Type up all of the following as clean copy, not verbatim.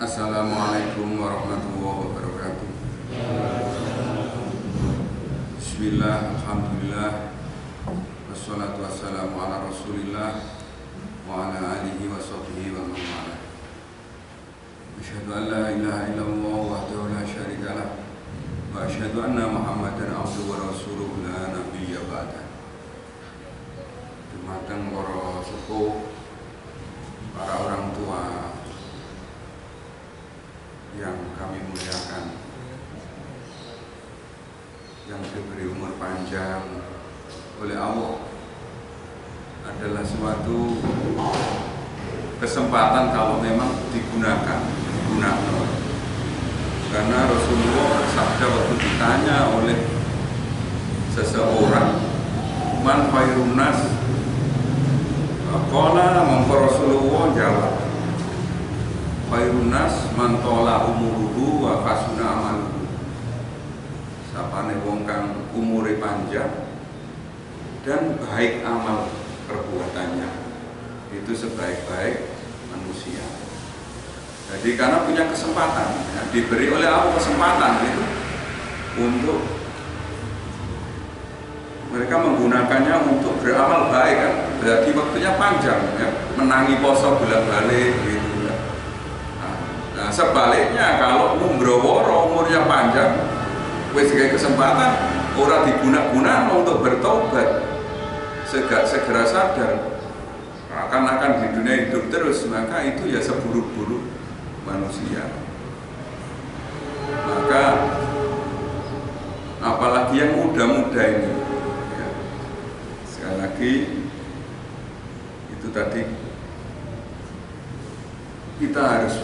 Assalamualaikum warahmatullahi wabarakatuh. Bismillah, alhamdulillah, wassalatu wassalamu ala rasulillah wa ala alihi wa sahbihi wa man walah. Asyhadu an la ilaha illallah wahdahu la syarika lah wa asyhadu anna Muhammadan abduhu wa rasuluhu la nabiyya ba'dah. Dumateng para sepuh, para orang tua yang kami muliakan, yang diberi umur panjang oleh Allah, adalah suatu kesempatan kalau memang digunakan. Karena Rasulullah bersabda waktu ditanya oleh seseorang, man khairun nas, qala mongko Rasulullah jawab, khairun nas man tola umuruhu wa fasuna amaluhu. Sapane wong kang umure panjang dan baik amal perbuatannya, itu sebaik-baik manusia. Jadi karena punya kesempatan, ya, diberi oleh Allah kesempatan itu untuk mereka menggunakannya untuk beramal baik, kan? Berarti waktunya panjang, ya, menangi poso bolak-balik gitu. Nah, sebaliknya kalau Nunggraworo umurnya panjang, wis kayak kesempatan orang diguna-guna untuk bertobat, segera sadar akan di dunia hidup terus, maka itu ya seburuk-buruk manusia. Maka apalagi yang muda-muda ini, ya, sekali lagi itu tadi kita harus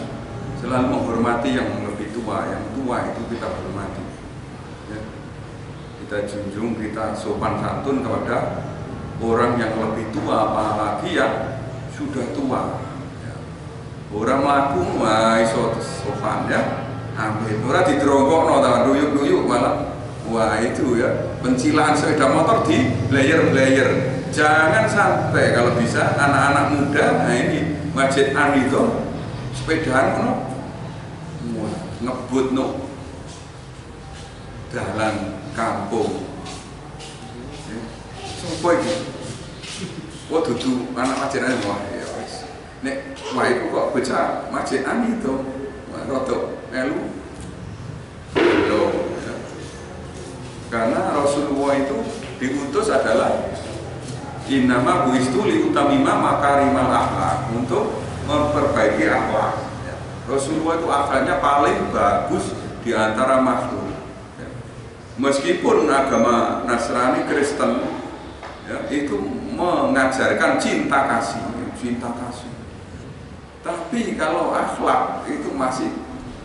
selalu menghormati yang lebih tua. Yang tua itu kita hormati, ya. Kita junjung, kita sopan santun kepada orang yang lebih tua, apalagi yang sudah tua, ya. Orang melaku wah iso sopan, ya, ambil orang didrongkokno ta duyuk-duyuk malah, wah itu ya pencilaan sepeda motor di layer. Jangan sampai kalau bisa anak-anak muda, nah ini Masjid An-Nidham sepedaan kono ngebut no dalan kampung, ya. Sumpah iki kok dudu anak Masjid An-Nidham, wah ya wis nek wah iku kok bocah Masjid An-Nidham rada melu lho, ya. Karena Rasulullah itu diutus adalah innama buistu li utamima makarimal akhlak, untuk memperbaiki akhlak. Rasulullah itu akhlaknya paling bagus di antara makhluk, ya. Meskipun agama Nasrani, Kristen, ya, itu mengajarkan cinta kasih, tapi kalau akhlak itu masih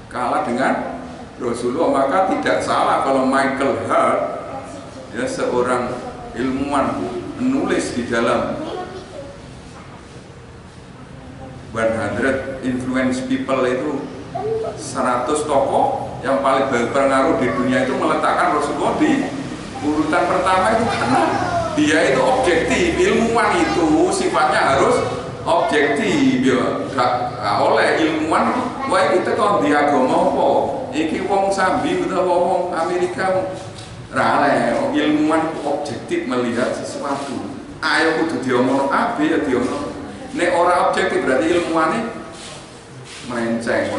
kalah dengan Rasulullah. Maka tidak salah kalau Michael Hart, ya, seorang ilmuwan, menulis di dalam 100 influence people itu 100 tokoh yang paling berpengaruh di dunia itu meletakkan Rasulullah di urutan pertama itu karena dia itu objektif. Ilmuwan itu sifatnya harus objektif ya, gak oleh ilmuwan wah kita kok di agama apa iki wong Sambi utawa wong Amerika rale. Ilmuwan objektif melihat sesuatu, ayo kudu diomong A B ya diomong. Nek ora objektif berarti ilmuwane melenceng.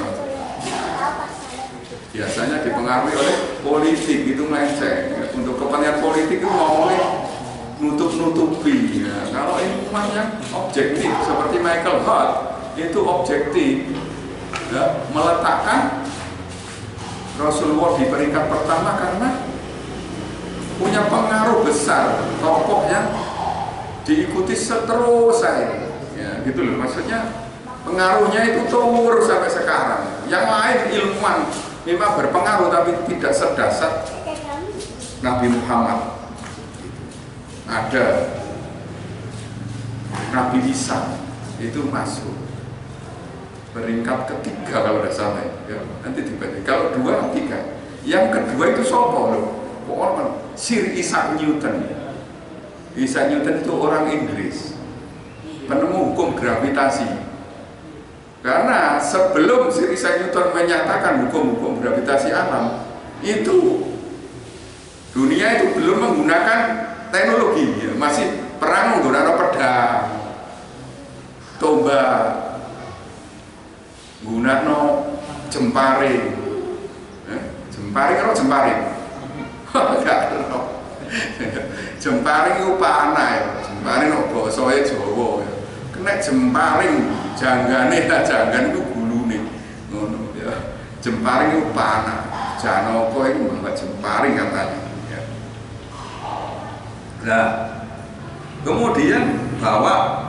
Biasanya dipengaruhi oleh politik, itu melenceng. Untuk kepentingan politik itu ngomongnya nutup-nutupi ya. Kalau ilmuwan yang objektif seperti Michael Hart itu objektif ya, meletakkan Rasulullah di peringkat pertama karena punya pengaruh besar, tokoh yang diikuti seterusnya ya, gitu loh. Maksudnya pengaruhnya itu terus sampai sekarang. Yang lain ilmuwan memang berpengaruh tapi tidak sedasar Nabi Muhammad. Ada Nabi Isa itu masuk peringkat ketiga kalau tidak salah ya. Nanti dibaca kalau 2, 3 yang kedua itu sopo loh, orang Sir Isaac Newton. Isaac Newton itu orang Inggris, penemu hukum gravitasi. Karena sebelum Sir Isaac Newton menyatakan hukum-hukum gravitasi alam itu dunia itu belum menggunakan teknologi ya, masih perang menggunakan pedang, tombak, gunakan jemparing, jemparing atau jemparing, jemparing itu panah ya, jemparing itu bahasa Jawa ya. Kena jemparing, janggane lah, janggan itu gulune, ngono ya. Jemparing itu panah, Janoko itu bawa jemparing katanya. Nah, kemudian bawa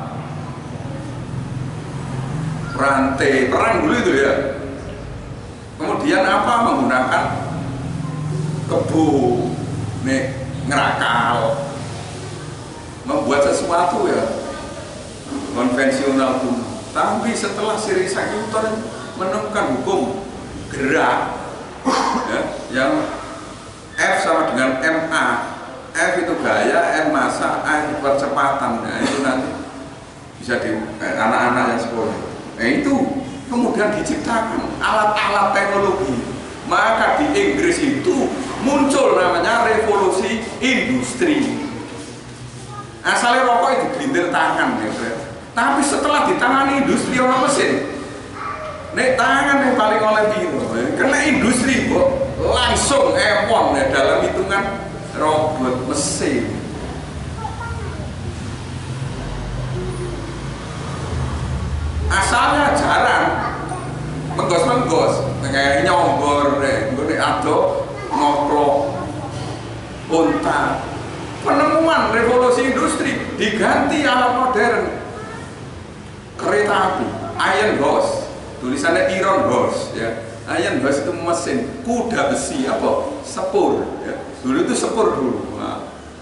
rantai perang dulu itu ya. Kemudian apa? Menggunakan kebu, nih ngerakal, membuat sesuatu ya konvensional pun. Tapi setelah Sir Isaac Newton menemukan hukum gerak ya, yang F sama dengan ma. F itu gaya, M massa, A itu percepatan. Nah itu nanti bisa di anak-anak yang sekolah. Nah itu kemudian diciptakan alat-alat teknologi. Maka di Inggris itu muncul namanya revolusi industri. Asalnya rokok itu gelintir tangan ya, tapi setelah ditangani industri orang mesin, nek tangan yang paling oleh biru, karena industri kok langsung ewon ya, dalam hitungan robot mesin. Asalnya jarang menggos-menggos kayak nyombor gue ado ngoklok unta. Penemuan revolusi industri diganti alat modern, kereta api, iron horse, tulisannya iron horse ya. Iron horse itu mesin, kuda besi apa sepur ya. Dulu itu sepur dulu.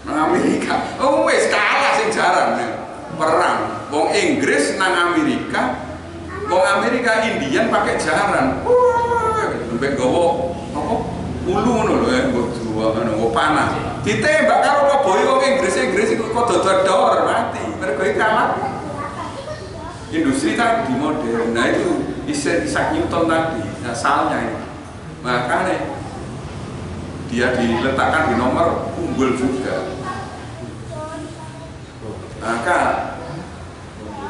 Nang Amerika, wes kalah sing jarang ya. Perang, wong Inggris nang Amerika, wong Amerika Indian pakai jaran. Sampai gowo apa? Ulu ngono lho ya, nggo panah. Ditembak karo koboi wong Inggris itu kok dodor mati. Mergo kalah. Industri tadi modern. Nah itu Isaac Newton tadi asalnya ini. Makanya dia diletakkan di nomor unggul juga. Maka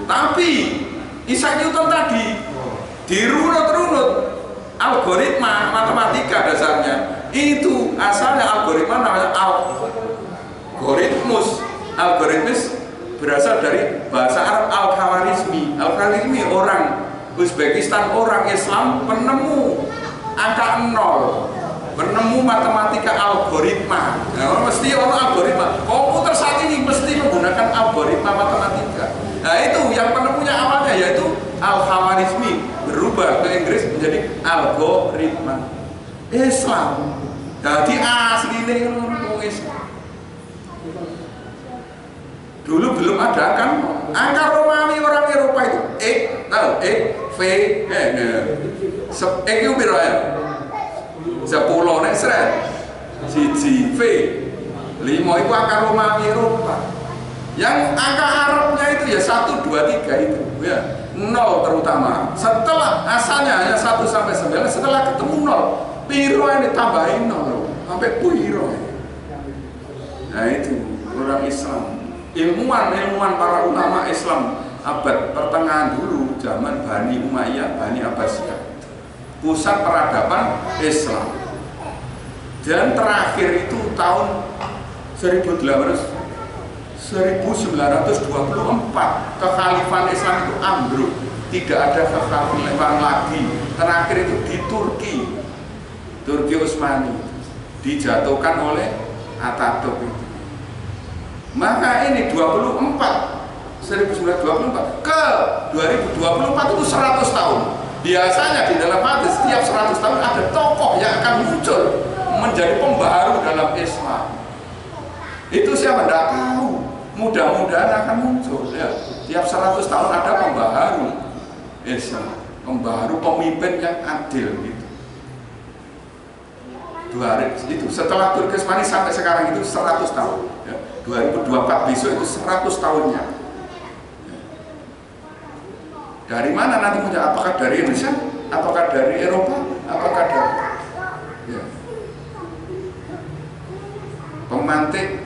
tapi Isaac Newton tadi dirunut-runut algoritma matematika dasarnya itu asalnya algoritma namanya algoritmus berasal dari bahasa Arab al-Khawarizmi. Al-Khawarizmi orang Uzbekistan, orang Islam penemu angka 0, penemu matematika algoritma. Nah, mesti orang algoritma. Komputer saat ini mesti menggunakan algoritma matematika. Nah itu yang penemunya awalnya yaitu Al-Khawarizmi, berubah ke Inggris menjadi algoritma Islam. Jadi aslinya orang Islam. Dulu belum ada kan angka Romawi orang Eropa itu tahu V iku piro ya 10 nek sret siji V 5 itu angka Romawi Eropa. Yang angka Arabnya itu ya 1, 2, 3 itu ya 0 terutama. Setelah asalnya hanya 1 sampai 9, setelah ketemu 0 piro ini tambahin 0 sampai piro. Nah itu orang Islam, ilmuwan para ulama Islam abad pertengahan dulu, zaman Bani Umayyah, Bani Abbasiyah, pusat peradaban Islam. Dan terakhir itu tahun 1924 kekhalifan Islam itu ambruk, tidak ada kekhalifan lagi. Terakhir itu di Turki Utsmani, dijatuhkan oleh Atatürk itu. Maka ini 1924 ke 2024 itu 100 tahun. Biasanya di dalam hadis setiap 100 tahun ada tokoh yang akan muncul menjadi pembaharu dalam Islam. Itu siapa? Tidak tahu. Mudah-mudahan akan muncul ya. Tiap 100 tahun ada pembaharu Islam, pembaharu pemimpin yang adil gitu. Itu setelah Turki Utsmani sampai sekarang itu 100 tahun ya. 2024 besok itu 100 tahunnya. Dari mana nanti muncul? Apakah dari Indonesia? Apakah dari Eropa? Apakah dari ya. Pemantik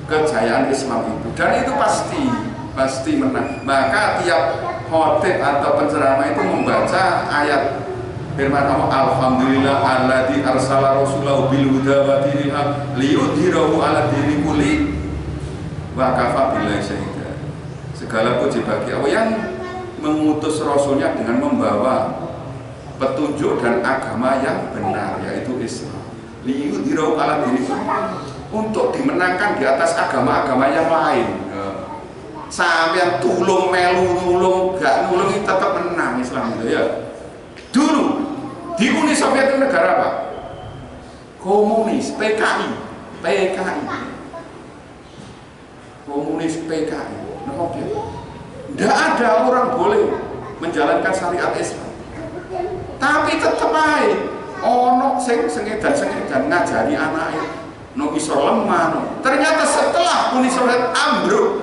kejayaan Islam itu, dan itu pasti menang. Maka tiap khotib atau penceramah itu membaca ayat firman Allah, alhamdulillah alladzi arsala rasulahu bil huda wa dinil haq liyudhhirahu 'ala dini kulli wa kafa billahi syahida. Segala puji bagi Allah yang mengutus rasulnya dengan membawa petunjuk dan agama yang benar, yaitu Islam. Liyudhhirahu 'ala dini kulli, untuk dimenangkan di atas agama-agama yang lain. Sampai tulung melu nulung gak nulung itu tetap menang Islam itu ya. Dulu di Uni Soviet itu negara apa? Komunis, PKI. Komunis PKI. Tidak ada orang boleh menjalankan syariat Islam. Tapi tetap aja ono sing sengedan ngajari anaknya. No iso lemah no. Ternyata setelah Uni Soviet ambruk,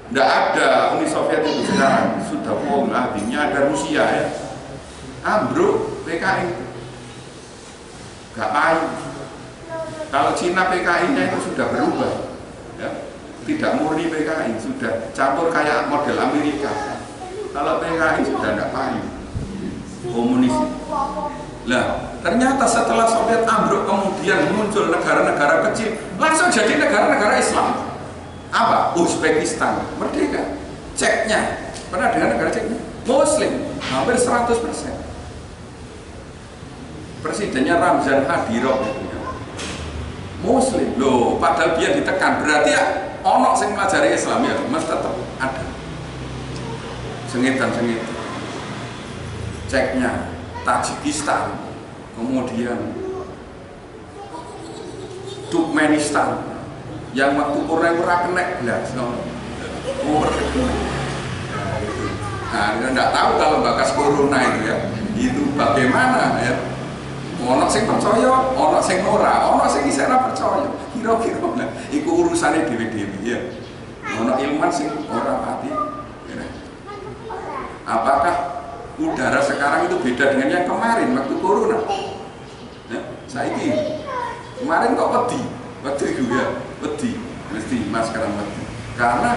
tidak ada Uni Soviet itu sekarang, sudah ahlinya ada Rusia ya. Ambruk PKI, gak main. Kalau Cina PKI-nya itu sudah berubah, ya. Tidak murni PKI, sudah campur kayak model Amerika. Kalau PKI sudah tidak main, komunis. Lah, ternyata setelah Soviet ambruk kemudian muncul negara-negara kecil, langsung jadi negara-negara Islam. Apa? Uzbekistan merdeka. Ceknya, pernah dengar negara Ceknya? Muslim, hampir 100%. Presidennya Ramzan Kadyrov Muslim. Loh, padahal dia ditekan. Berarti ya ono sing pelajari Islam ya, mas tetap ada. Sengitan. Ceknya Tajikistan, kemudian Turkmenistan yang waktu pura-pura kena belas, nah, nggak tahu kalau bakas corona itu ya, itu bagaimana ya? Ono sing percaya, ono sing ora, ono sing isena percaya, kira-kira, nah, itu urusannya dewi-dewi ya. Ono ilmuwan sing ora pati, ya. Apakah udara sekarang itu beda dengan yang kemarin waktu corona? Ya, saiki kemarin kok wedi juga mesti maskeran wedi. Karena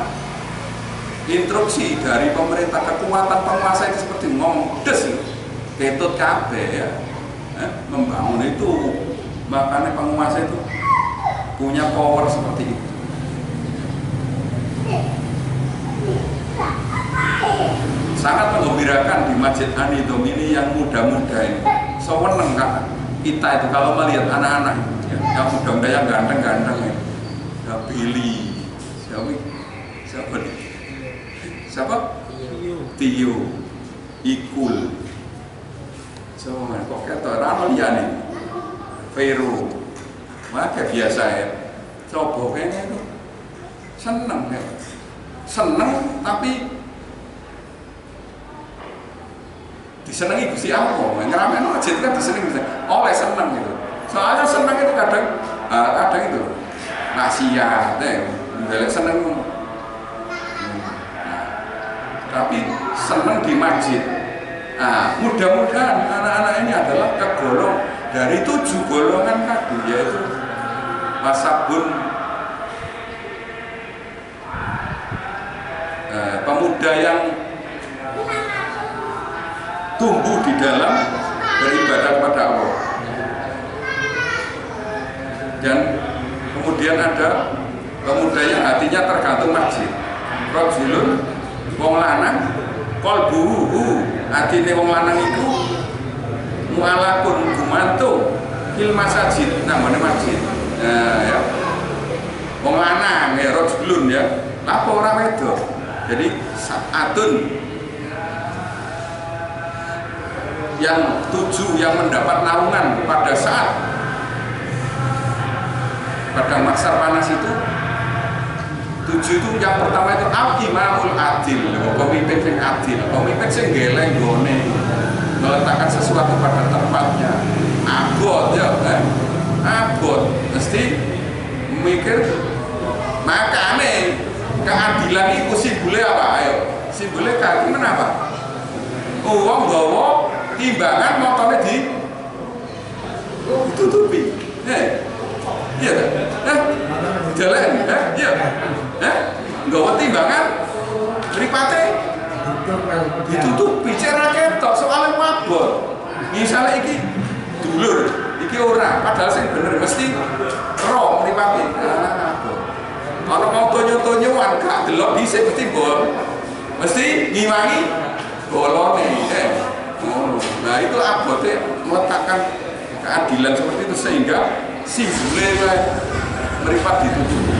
instruksi dari pemerintah, kekuatan penguasa itu seperti ngomong des ketut kabeh ya. Membangun itu, makanya penguasa itu punya power seperti itu. Sangat menggembirakan di Masjid An-Nidham ini yang muda-muda ini. Seweneng kan kita itu kalau melihat anak-anak itu ya, yang muda-muda yang ganteng-ganteng ini. Ya Billy, siapa? Tio, Ikul. Semua kok kata rano liyane. Vero. Maka biasa ya. Coba kayaknya itu seneng ya. Seneng tapi disenangi Gusti Allah. Ngeramein masjid kan disenangi oleh seneng gitu. Soalnya seneng itu kadang itu maksiat, nggak seneng. Tapi seneng di masjid. Nah, mudah-mudahan anak-anak ini adalah tergolong dari 7 golongan tadi, yaitu wasabun, pemuda yang tumbuh di dalam beribadah kepada Allah. Dan kemudian ada pemuda yang hatinya tergantung masjid. Rajulun wong lanang qalbuhu, atine wong lanang iku mu'alakun gumantung fil masajid, namanya masjid. Nah, ya. Wong lanang ya rajulun ya. Apa ora wedok. Jadi saatun yang 7 yang mendapat naungan pada saat pada mahsyar panas itu. 7 itu yang pertama itu al-imamul adil, pemimpin yang adil, pemimpin yang geleng gone, meletakkan sesuatu pada tempatnya. Abot ya kan, abot mesti mikir. Makanya keadilan itu simbole apa? Ayo, simbole keadilan apa? Uang bawa timbangan motornya ditutupi. Iya kan? Jalan, iya. Nggawa timbangan mripate ditutupi cara ketok soalnya mabot. Misalnya iki dulur, iki ora, padahal sing bener mesti ro mripate. Ana mau tonyo-tonyoan gak delok dhisik mesti bol. Mesti ngiwangi bolone. Nah, itu abote meletakkan keadilan seperti itu sehingga simbole meripat ditutupi.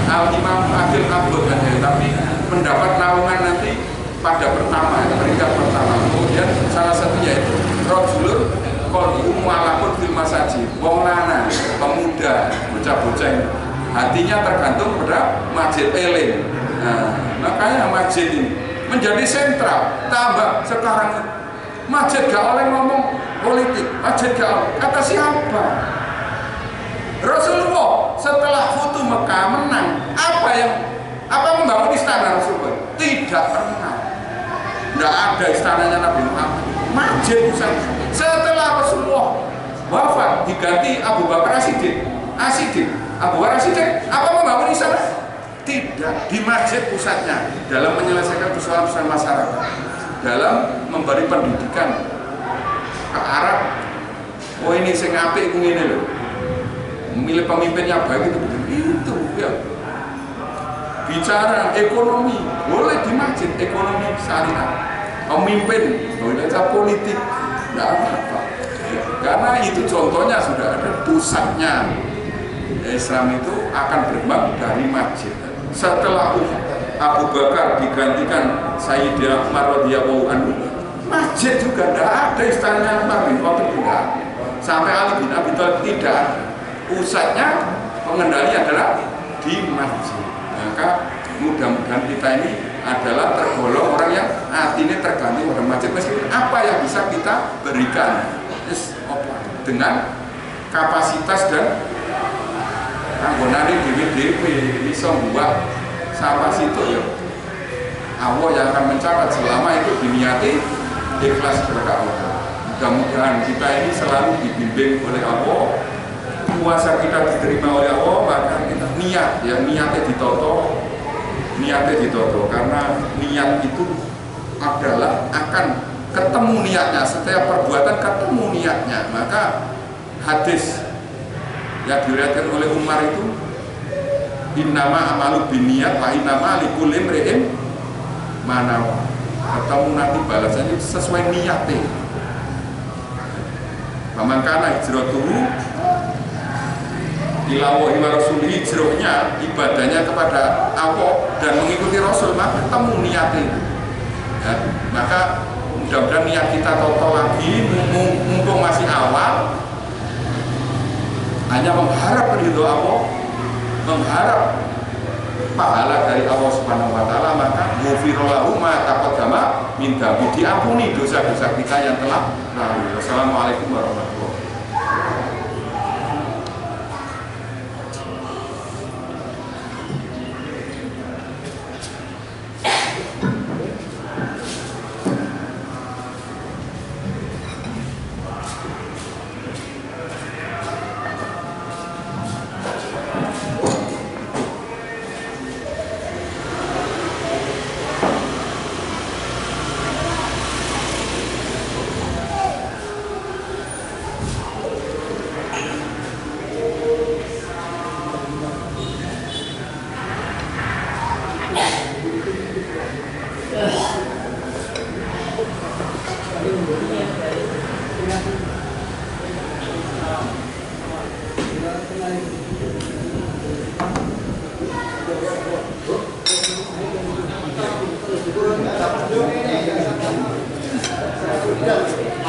Al-imam adil abot aja, tapi mendapat naungan nanti pada pertama, peringkat pertama. Kemudian salah satunya itu rajulun qalbuhu mu'allaqun fil masajid, wong lanang, pemuda, bocah-bocah ini hatinya tergantung pada masjid eling. Nah, makanya masjid ini menjadi sentral. Tambah sekarang masjid gak oleh ngomong politik, masjid gak oleh. Kata siapa? Rasulullah setelah Futuh Mekah menang, apa membangun istana Rasulullah? Tidak pernah. Tidak ada istananya Nabi Muhammad. Masjid setelah Rasulullah wafat diganti Abu Bakar As-Siddiq. Abu Bakar As-Siddiq apa membangun istana? Tidak. Di masjid pusatnya dalam menyelesaikan persoalan-persoalan masyarakat, dalam memberi pendidikan ke arah ini sing apik ku ngene lho. Memilih pemimpin yang baik itu ya. Bicara ekonomi boleh di masjid, ekonomi syariah. Pemimpin boleh politik tidak apa-apa ya, karena itu contohnya sudah ada pusatnya. Islam itu akan berkembang dari masjid. Setelah Abu Bakar digantikan Sayyidina Umar radhiyallahu anhu, masjid juga tidak ada istananya Umar bin Khattab tidak, sampai Ali bin Abi Thalib tidak. Pusatnya pengendali adalah di masjid. Maka mudah-mudahan kita ini adalah tergolong orang yang hatinya tergantung pada masjid. Meskipun apa yang bisa kita berikan dengan kapasitas dan anggonane dewe-dewe bisa buat sama situ ya. Allah yang akan mencatat selama itu diniati ikhlas kepada Allah. Mudah-mudahan kita ini selalu dibimbing oleh Allah. Puasa kita diterima oleh Allah, maka kita niat ya, niatnya ditoto karena niat itu adalah akan ketemu niatnya, setiap perbuatan ketemu niatnya. Maka hadis yang diriwayatkan oleh Umar itu innama amalu binniyat wa innama likulli imri'in ma nawa. Ketemu nanti balasannya sesuai niatnya. Pamangkana hijratuhu ila wahi wa rasul, hijrahnya ibadahnya kepada Allah dan mengikuti Rasul, maka ketemu niatnya itu ya. Maka mudah-mudahan niat kita total lagi, mumpung masih awal, hanya mengharap ridho Allah, mengharap pahala dari Allah Subhanahu wa taala, maka ghufirallahu ma taqaddama min dzambi, diampuni dosa-dosa kita yang telah lalu. Wassalamualaikum warahmatullahi wabarakatuh.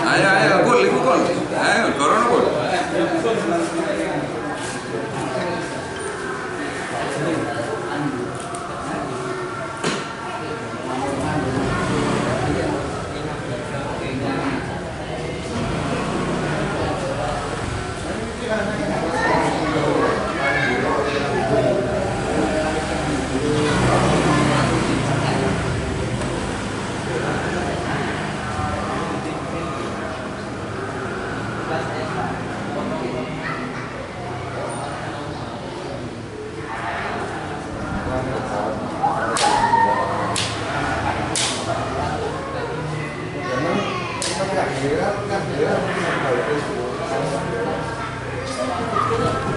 Ayo, Gol, ikut Gol. Ayo, corona Gol. Kan